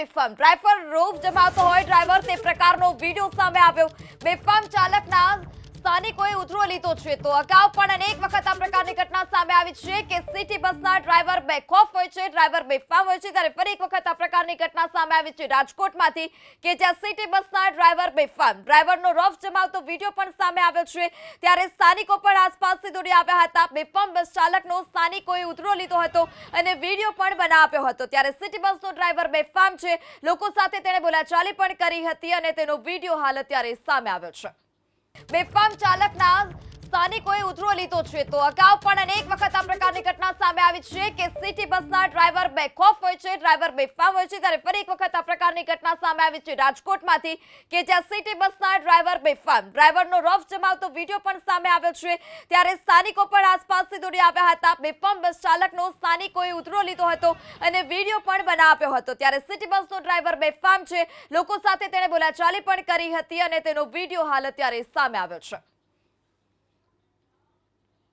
બેફામ ડ્રાઈવર રોફ જમાવતો હોય ડ્રાઈવર તે પ્રકારનો વિડીયો સામે આવ્યો। બેફામ ચાલકના સ્થાનિકોએ ઉતરો લીધો છે। તો અગાઉ પણ અનેક વખત આ પ્રકારની ઘટના સામે આવી છે કે સિટી બસના ડ્રાઈવર બેખોફ હોય છે, ડ્રાઈવર બેફામ હોય છે, ત્યારે ફરી એક વખત આ પ્રકારની ઘટના સામે આવી છે રાજકોટમાંથી કે જ્યાં સિટી બસના ડ્રાઈવર બેફામ ડ્રાઈવરનો રોફ જમાવતો વિડીયો પણ સામે આવ્યો છે। ત્યારે સ્થાનિકો પણ આસપાસથી દોડી આવ્યા હતા। બેફામ બસ ચાલકનો સ્થાનિકોએ ઉતરો લીધો હતો અને વિડીયો પણ બનાવ્યો હતો। ત્યારે સિટી બસનો ડ્રાઈવર બેફામ છે, લોકો સાથે તેણે બોલાચાલી પણ કરી હતી અને તેનો વિડીયો હાલ અત્યારે સામે આવ્યો છે। બેફામ ચાલકના સ્થાનિકોએ ઉતરો લીધો છે। તો અગાઉ પણ અનેક વખત આ પ્રકારની ઘટના સામે આવી છે કે સિટી બસના ડ્રાઈવર બેખોફ હોય છે, ડ્રાઈવર બેફામ હોય છે, ત્યારે ફરી એક વખત આ પ્રકારની ઘટના સામે આવી છે રાજકોટમાંથી કે જ્યાં સિટી બસના ડ્રાઈવર બેફામ ડ્રાઈવરનો રોફ જમાવતો વિડીયો પણ સામે આવ્યો છે। ત્યારે સ્થાનિકો પણ આસપાસથી દોડી આવ્યા હતા। બેફામ બસ ચાલકનો સ્થાનિકોએ ઉતરો લીધો હતો અને વિડીયો પણ બનાવ્યો હતો। ત્યારે સિટી બસનો ડ્રાઈવર બેફામ છે, લોકો સાથે તેણે બોલાચાલી પણ કરી હતી અને તેનો વિડીયો હાલ અત્યારે સામે આવ્યો છે।